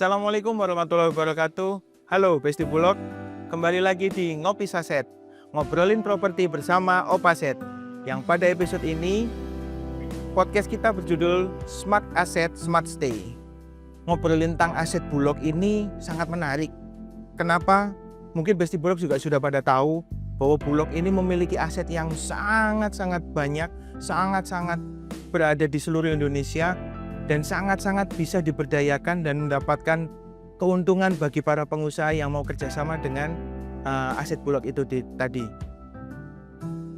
Assalamualaikum warahmatullahi wabarakatuh. Halo Besti Bulog, kembali lagi di Ngopi Saset, ngobrolin properti bersama Opaset. Yang pada episode ini, podcast kita berjudul Smart Asset, Smart Stay. Ngobrolin tentang aset Bulog ini sangat menarik. Kenapa? Mungkin Besti Bulog juga sudah pada tahu bahwa Bulog ini memiliki aset yang sangat-sangat banyak, sangat-sangat berada di seluruh Indonesia, dan sangat-sangat bisa diberdayakan dan mendapatkan keuntungan bagi para pengusaha yang mau kerjasama dengan aset Bulog itu tadi.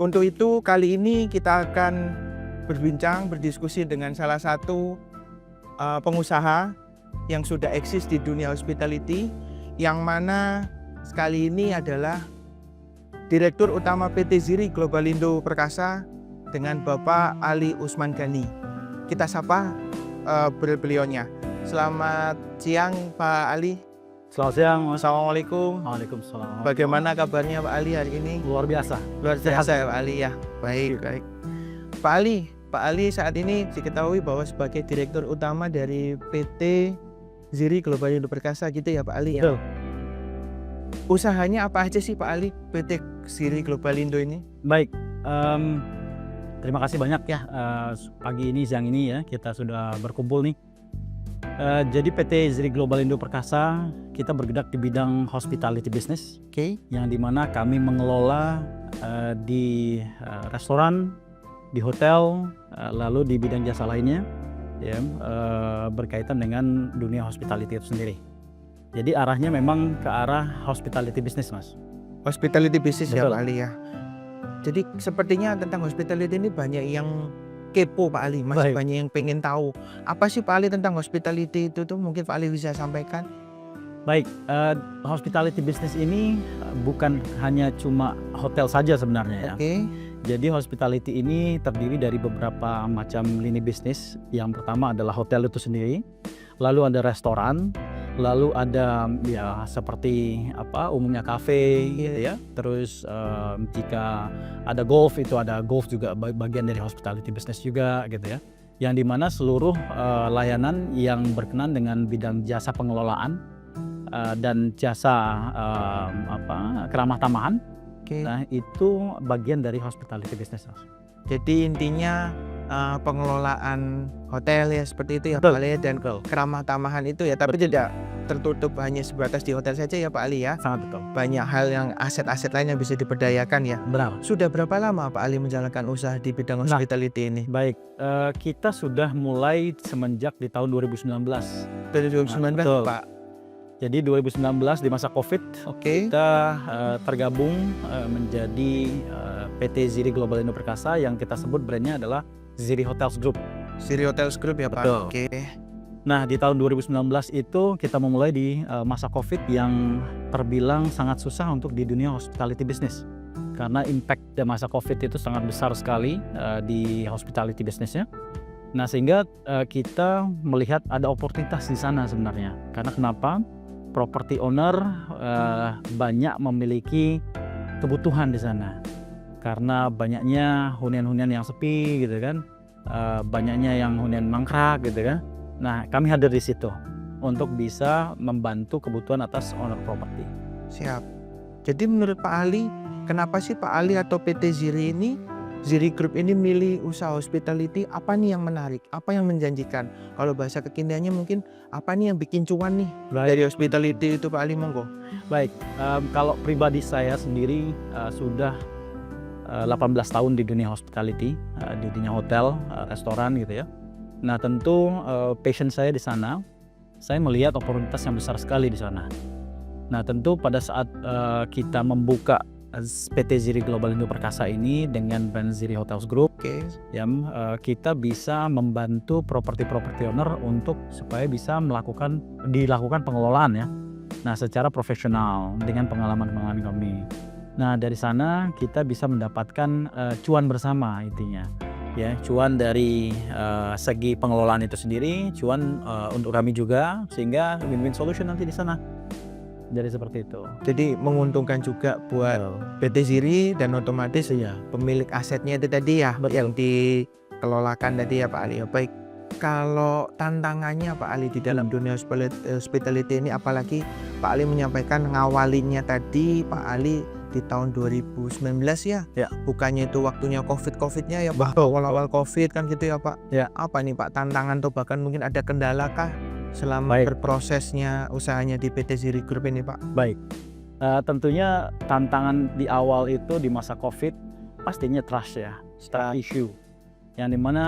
Untuk itu kali ini kita akan berdiskusi dengan salah satu pengusaha yang sudah eksis di dunia hospitality, yang mana sekali ini adalah Direktur Utama PT Ziri Globalindo Perkasa dengan Bapak Ali Usman Ghani. Kita sapa beliaunya. Selamat siang Pak Ali. Selamat siang. Assalamualaikum. Waalaikumsalam. Bagaimana kabarnya Pak Ali hari ini? Luar biasa. Luar biasa ya Pak Ali ya. Baik. Pak Ali saat ini diketahui bahwa sebagai Direktur Utama dari PT Ziri Globalindo Perkasa gitu ya Pak Ali ya. Betul. Usahanya apa aja sih Pak Ali PT Ziri Globalindo ini? Baik. Terima kasih banyak ya, pagi ini, siang ini ya kita sudah berkumpul nih. Jadi PT Ziri Globalindo Perkasa kita bergerak di bidang hospitality business, yang dimana kami mengelola di restoran, di hotel, lalu di bidang jasa lainnya, ya, berkaitan dengan dunia hospitality itu sendiri. Jadi arahnya memang ke arah hospitality business, Mas. Hospitality business. Betul. Ya Pak Ali ya. Jadi sepertinya tentang hospitality ini banyak yang kepo Pak Ali, masih Baik. banyak yang pengen tahu. Apa sih Pak Ali tentang hospitality itu tuh, mungkin Pak Ali bisa sampaikan? Baik, hospitality business ini bukan hanya cuma hotel saja sebenarnya ya. Oke. Jadi hospitality ini terdiri dari beberapa macam lini bisnis. Yang pertama adalah hotel itu sendiri, lalu ada restoran, lalu ada ya seperti apa umumnya kafe gitu ya. Terus jika ada golf, itu ada golf juga bagian dari hospitality business juga gitu ya. Yang dimana seluruh layanan yang berkenan dengan bidang jasa pengelolaan dan jasa keramah tamahan. Oke. Nah itu bagian dari hospitality business. Jadi intinya pengelolaan hotel ya seperti itu ya Betul. Pak Ali, dan keramah tamahan itu ya, tapi tidak tertutup hanya sebatas di hotel saja ya Pak Ali ya. Sangat betul. Banyak hal yang aset-aset lain yang bisa diberdayakan ya. Benar. Sudah berapa lama Pak Ali menjalankan usaha di bidang hospitality ini? Baik, kita sudah mulai semenjak di tahun 2019. Dari 2019 betul. Pak. Jadi 2019 di masa COVID, Oke. kita tergabung menjadi PT Ziri Globalindo Perkasa, yang kita sebut brandnya adalah Ziri Hotels Group. Ziri Hotels Group ya Pak. Betul. Oke. Nah di tahun 2019 itu kita memulai di masa COVID yang terbilang sangat susah untuk di dunia hospitality business. Karena impact dari masa COVID itu sangat besar sekali di hospitality businessnya. Nah sehingga kita melihat ada oportunitas di sana sebenarnya. Karena kenapa? Property owner banyak memiliki kebutuhan di sana. Karena banyaknya hunian-hunian yang sepi gitu kan. Banyaknya yang hunian mangkrak gitu kan. Nah, kami hadir di situ untuk bisa membantu kebutuhan atas owner property. Siap. Jadi menurut Pak Ali, kenapa sih Pak Ali atau PT Ziri ini, Ziri Group ini milih usaha hospitality? Apa nih yang menarik? Apa yang menjanjikan? Kalau bahasa kekiniannya mungkin apa nih yang bikin cuan nih dari hospitality itu Pak Ali, monggo. Baik, kalau pribadi saya sendiri sudah 18 tahun di dunia hospitality, di dunia hotel, restoran gitu ya. Nah tentu passion saya di sana, saya melihat oportunitas yang besar sekali di sana. Nah tentu pada saat kita membuka PT Ziri Globalindo Perkasa ini dengan brand Ziri Hotels Group, ya, kita bisa membantu properti owner untuk supaya bisa dilakukan pengelolaan ya. Nah secara profesional dengan pengalaman kami. Nah dari sana kita bisa mendapatkan cuan bersama intinya. Ya, cuan dari segi pengelolaan itu sendiri, cuan untuk kami juga, sehingga win-win solution nanti di sana. Jadi seperti itu. Jadi menguntungkan juga buat PT Ziri dan otomatis ya pemilik asetnya itu tadi ya, yang dikelolakan tadi ya Pak Ali. Baik. kalau tantangannya Pak Ali di dalam dunia hospitality ini, apalagi Pak Ali menyampaikan ngawalinnya tadi Pak Ali di tahun 2019 ya? Ya. Bukannya itu waktunya COVID-nya ya Pak? Awal-awal COVID kan gitu ya Pak? Ya. Apa nih Pak tantangan atau bahkan mungkin ada kendala kah selama Baik. berprosesnya usahanya di PT Ziri Group ini Pak? Baik, tentunya tantangan di awal itu di masa COVID pastinya trust ya, trust issue. Yang dimana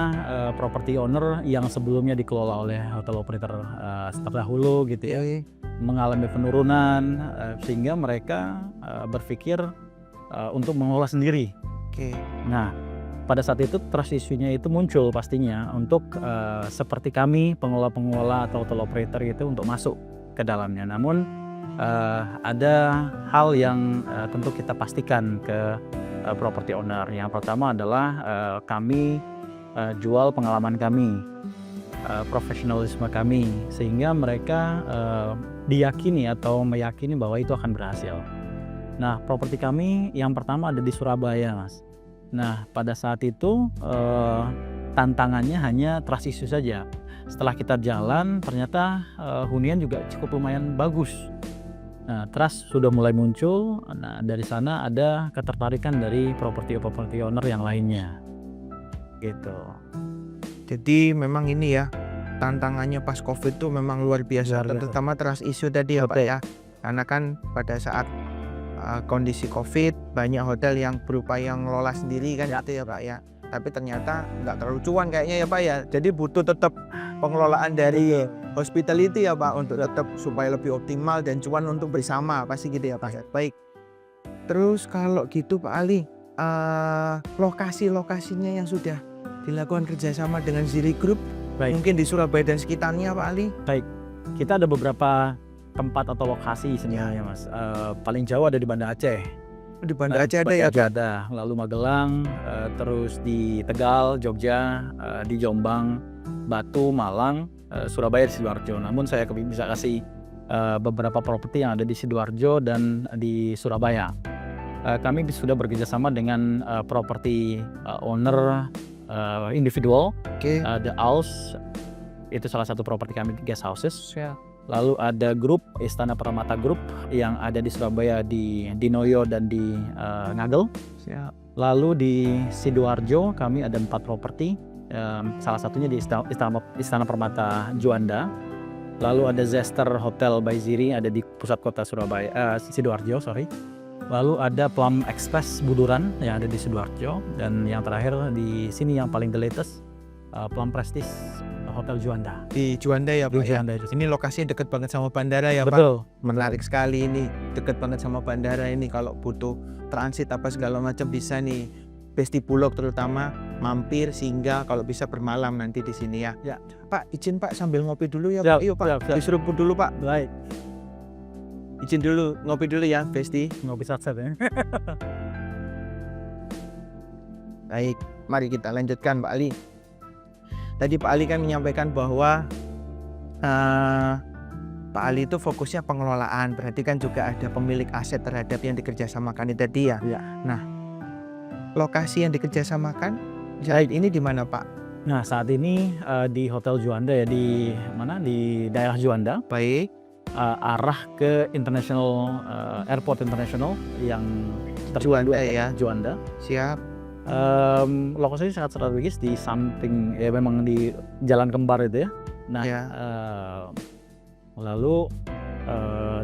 property owner yang sebelumnya dikelola oleh hotel operator terdahulu gitu ya, mengalami penurunan sehingga mereka berpikir untuk mengelola sendiri. Oke. Nah, pada saat itu trust issue-nya itu muncul pastinya untuk seperti kami pengelola-pengelola atau hotel operator gitu untuk masuk ke dalamnya. Namun ada hal yang tentu kita pastikan ke property owner. Yang pertama adalah kami jual pengalaman kami, profesionalisme kami, sehingga mereka diyakini atau meyakini bahwa itu akan berhasil. Nah, properti kami yang pertama ada di Surabaya, Mas. Nah, pada saat itu tantangannya hanya trust issue saja. Setelah kita jalan, ternyata hunian juga cukup lumayan bagus. Nah, trust sudah mulai muncul. Nah, dari sana ada ketertarikan dari property owner yang lainnya. Gitu. Jadi memang ini ya, tantangannya pas COVID tuh memang luar biasa, Luar biasa. terutama trust issue tadi ya Pak ya. Karena kan pada saat kondisi COVID banyak hotel yang berupaya ngelola sendiri kan gitu ya Pak ya. Tapi ternyata nggak terlalu cuan kayaknya ya Pak ya. Jadi butuh tetap pengelolaan dari hospitality ya Pak untuk tetap supaya lebih optimal dan cuan untuk bersama, pasti gitu ya Pak. Baik. Terus kalau gitu Pak Ali, lokasi-lokasinya yang sudah dilakukan kerjasama dengan Ziri Group, Baik. mungkin di Surabaya dan sekitarnya Pak Ali? Kita ada beberapa tempat atau lokasi sebenarnya, Mas. Paling jauh ada di Banda Aceh. Di Banda Aceh ada ya? Ada. Lalu Magelang, terus di Tegal, Jogja, di Jombang, Batu, Malang, Surabaya, di Sidoarjo. Namun saya bisa kasih beberapa properti yang ada di Sidoarjo dan di Surabaya. Kami sudah bekerjasama dengan properti owner individual. Oke. The House itu salah satu properti kami, guest houses. Siap. Lalu ada grup Istana Permata Group yang ada di Surabaya, di Dinoyo dan di Ngagel. Siap. Lalu di Sidoarjo kami ada 4 properti, salah satunya di Istana Permata Juanda. Lalu ada Zester Hotel by Ziri ada di pusat kota Sidoarjo. Lalu ada Plum Express Buduran yang ada di Sidoarjo, dan yang terakhir di sini yang paling the latest, Plum Prestige Hotel Juanda. Di Juanda ya Pak ya? Juanda itu. Ini lokasinya dekat banget sama bandara ya Pak? Betul. Menarik sekali ini, dekat banget sama bandara ini. Kalau butuh transit apa segala macam bisa nih, Besti Bulog terutama mampir singgah, kalau bisa bermalam nanti di sini ya. Ya. Pak, izin Pak sambil ngopi dulu ya Siap, Pak. Yuk Pak, siap. diseruput dulu Pak. Baik, Izin dulu, ngopi dulu ya Besti. ngopi satset ya. Baik, mari kita lanjutkan Pak Ali. Tadi Pak Ali kan menyampaikan bahwa Pak Ali itu fokusnya pengelolaan, berarti kan juga ada pemilik aset terhadap yang dikerjasamakan itu tadi ya. Ya. Nah, lokasi yang dikerjasamakan saat ini di mana Pak? Nah, saat ini di Hotel Juanda ya, di mana? Di daerah Juanda, Baik, arah ke International Airport International yang Juanda ya. Juanda. Siap. Lokasinya sangat strategis di samping ya, memang di Jalan Kembar itu ya. Nah, Ya. lalu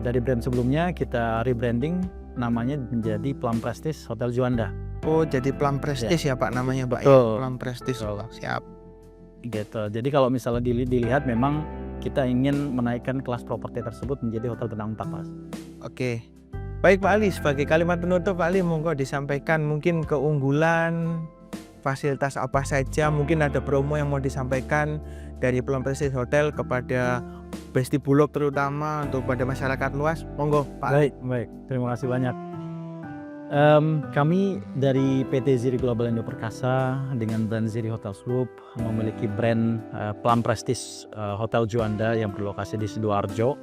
dari brand sebelumnya kita rebranding namanya menjadi Plum Prestige Hotel Juanda. Oh, jadi Plum Prestige ya Pak namanya Pak ya. Betul. Plum Prestige. Betul. Siap. Gitu. Jadi kalau misalnya dilihat memang kita ingin menaikkan kelas properti tersebut menjadi hotel bintang 4, Mas. Oke. Baik Pak Ali, sebagai kalimat penutup Pak Ali monggo disampaikan mungkin keunggulan, fasilitas apa saja, mungkin ada promo yang mau disampaikan dari Plum Prestige Hotel kepada Besti Bulog terutama untuk pada masyarakat luas. Monggo Pak Ali. Baik. Terima kasih banyak. Kami dari PT Ziri Global Indo Perkasa dengan brand Ziri Hotels Group memiliki brand Plum Prestige Hotel Juanda yang berlokasi di Sidoarjo.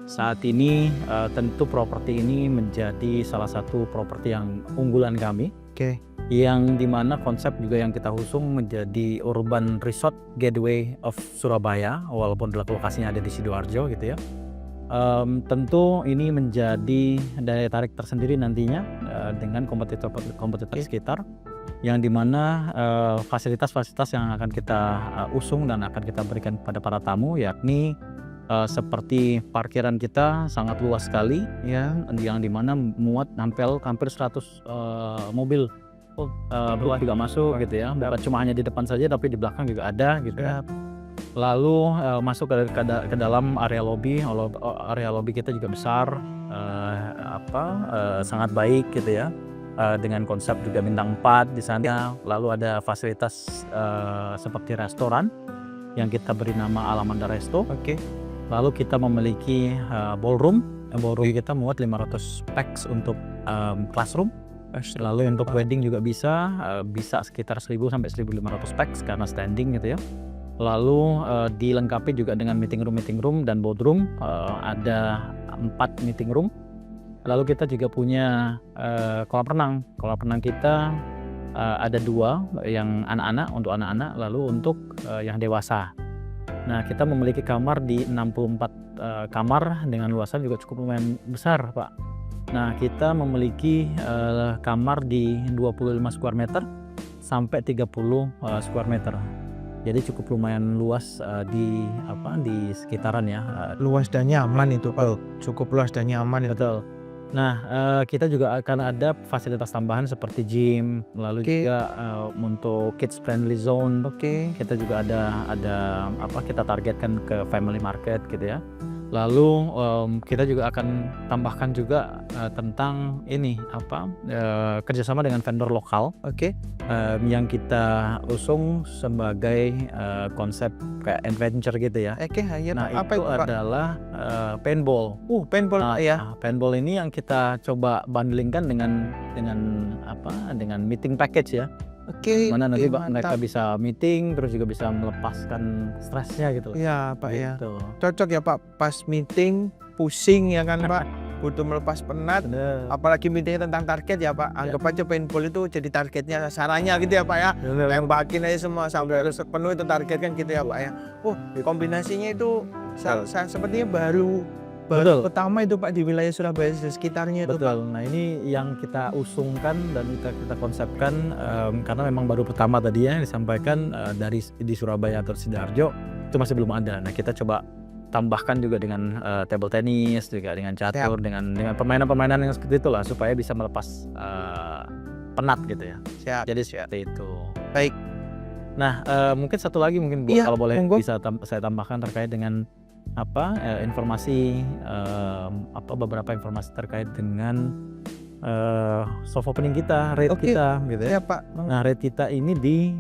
Saat ini tentu properti ini menjadi salah satu properti yang unggulan kami Oke. yang dimana konsep juga yang kita usung menjadi urban resort gateway of Surabaya, walaupun lokasinya ada di Sidoarjo gitu ya. Tentu ini menjadi daya tarik tersendiri nantinya dengan kompetitor sekitar, yang dimana fasilitas-fasilitas yang akan kita usung dan akan kita berikan kepada para tamu, yakni seperti parkiran kita sangat luas sekali ya, yang dimana muat hampir 100 mobil bus juga masuk gitu ya, bukan cuma hanya di depan saja tapi di belakang juga ada gitu ya. Lalu masuk ke dalam area lobby. Area lobby kita juga besar, sangat baik gitu ya, dengan konsep juga bintang 4 di sana. Lalu ada fasilitas seperti restoran yang kita beri nama Alamanda Resto. Oke. Lalu kita memiliki ballroom kita muat 500 pax untuk classroom. Lalu untuk wedding juga bisa sekitar 1000 sampai 1500 pax karena standing gitu ya. Lalu dilengkapi juga dengan meeting room dan boardroom, ada 4 meeting room. Lalu kita juga punya kolam renang kita ada 2 yang untuk anak-anak, lalu untuk yang dewasa. Nah, kita memiliki kamar di 64 kamar dengan luasan juga cukup lumayan besar, Pak. Nah, kita memiliki kamar di 25 square meter sampai 30 square meter. Jadi cukup lumayan luas di sekitaran ya. Luas dan nyaman itu Pak. Cukup luas dan nyaman itu. Betul. Nah, kita juga akan ada fasilitas tambahan seperti gym, lalu juga untuk kids friendly zone. Kita juga ada kita targetkan ke family market gitu ya. Lalu kita juga akan tambahkan juga tentang kerjasama dengan vendor lokal. Yang kita usung sebagai konsep kayak adventure gitu ya. Nah, apa itu adalah paintball. Paintball ya. Paintball ini yang kita coba bundlingkan dengan meeting package ya. Mana nanti mereka bisa meeting, terus juga bisa melepaskan stresnya gitu. Iya Pak ya. Gitu. Cocok ya Pak, pas meeting pusing ya kan Pak, butuh melepas penat. Apalagi meetingnya tentang target ya Pak. Anggap aja paintball itu jadi targetnya, sasarannya gitu ya Pak ya. Tembakin aja semua sampai harus penuh itu target kan gitu ya Pak ya. Kombinasinya itu sepertinya baru pertama itu Pak di wilayah Surabaya sekitarnya itu. Betul. Nah, ini yang kita usungkan dan kita konsepkan karena memang baru pertama tadi ya disampaikan di Surabaya atau Sidoarjo itu masih belum ada. Nah, kita coba tambahkan juga dengan table tennis, juga dengan catur, dengan permainan-permainan yang seperti itulah supaya bisa melepas penat gitu ya. Jadi seperti itu. Baik. Nah, mungkin satu lagi kalau boleh bisa saya tambahkan terkait dengan informasi beberapa informasi terkait dengan soft opening kita, rate kita gitu ya. Pak. Nah, rate kita ini di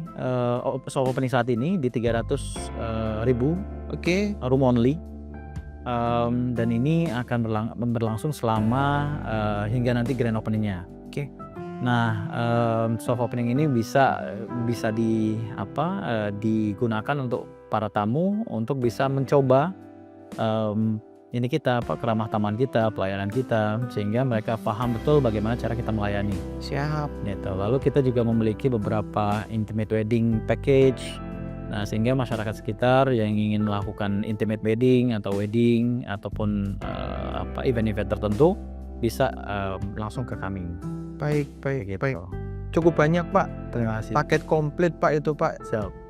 soft opening saat ini di 300.000 room only, dan ini akan berlangsung selama hingga nanti grand openingnya. Nah, soft opening ini bisa digunakan untuk para tamu untuk bisa mencoba keramah tamahan kita, pelayanan kita, sehingga mereka paham betul bagaimana cara kita melayani. Gitu. Lalu kita juga memiliki beberapa intimate wedding package. Nah, sehingga masyarakat sekitar yang ingin melakukan intimate wedding ataupun event-event tertentu bisa langsung ke kami. Baik. Gitu. Cukup banyak Pak. Terima kasih. Paket komplit Pak itu Pak.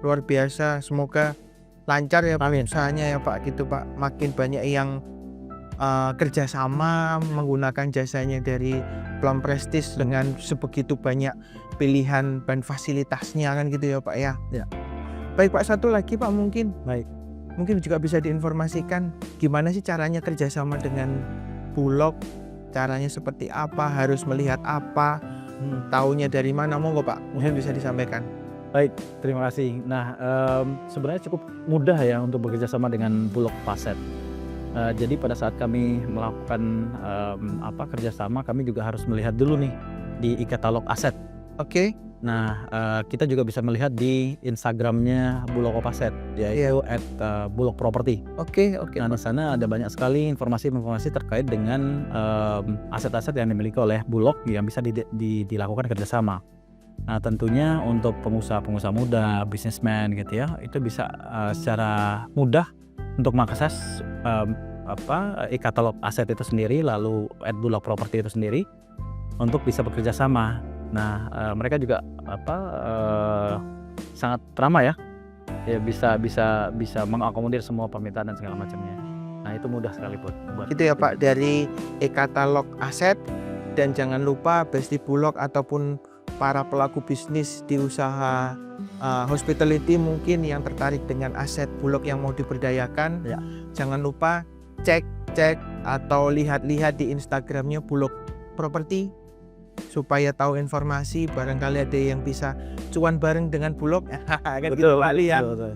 Luar biasa. Semoga lancar ya Pak usahanya ya Pak gitu Pak. Makin banyak yang kerjasama menggunakan jasanya dari Plum Prestige dengan sebegitu banyak pilihan dan fasilitasnya kan gitu ya Pak ya. Baik Pak, satu lagi Pak mungkin juga bisa diinformasikan gimana sih caranya kerjasama dengan Bulog, caranya seperti apa, harus melihat apa, taunya dari mana, monggo Pak mungkin bisa disampaikan. Baik, terima kasih. Nah, sebenarnya cukup mudah ya untuk bekerja sama dengan Bulog Paset. Jadi pada saat kami melakukan kerjasama, kami juga harus melihat dulu nih di e-katalog aset. Nah, kita juga bisa melihat di Instagramnya Bulog Opaset, yaitu @bulogproperty. Oke. Nah, di sana ada banyak sekali informasi-informasi terkait dengan aset-aset yang dimiliki oleh Bulog yang bisa dilakukan kerjasama. Nah, tentunya untuk pengusaha-pengusaha muda, bisnismen gitu ya, itu bisa secara mudah untuk mengakses e-katalog aset itu sendiri, lalu @bulog property itu sendiri untuk bisa bekerja sama. Nah, mereka juga sangat ramah ya, bisa mengakomodir semua permintaan dan segala macamnya. Nah, itu mudah sekali buat Gitu ya Pak, dari e-katalog aset. Dan jangan lupa Besti Bulog ataupun para pelaku bisnis di usaha hospitality mungkin yang tertarik dengan aset Bulog yang mau diberdayakan, Ya. jangan lupa cek atau lihat-lihat di Instagramnya Bulog Property supaya tahu informasi, barangkali ada yang bisa cuan bareng dengan Bulog. Kan gitu Pak Ali ya. Betul.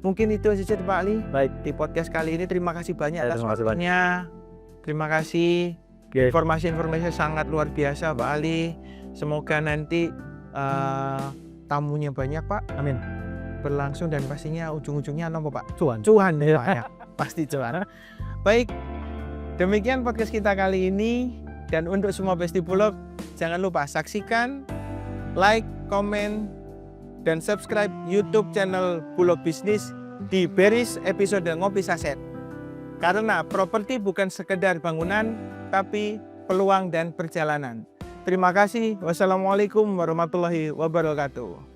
Mungkin itu saja Pak Ali Baik. di podcast kali ini. Terima kasih banyak atas Terima kasih banyak. waktunya. Terima kasih. Oke. Informasi-informasi sangat luar biasa Pak Ali. Semoga nanti tamunya banyak Pak. Amin. Berlangsung dan pastinya ujung-ujungnya apa Pak? Cuan. Cuan ya Pak ya. Pasti cuan. Baik, demikian podcast kita kali ini. Dan untuk semua Besti Bulog, jangan lupa saksikan, like, komen, dan subscribe YouTube channel Bulog Bisnis di Beris episode Ngopi Saset. Karena properti bukan sekedar bangunan, tapi peluang dan perjalanan. Terima kasih. Wassalamualaikum warahmatullahi wabarakatuh.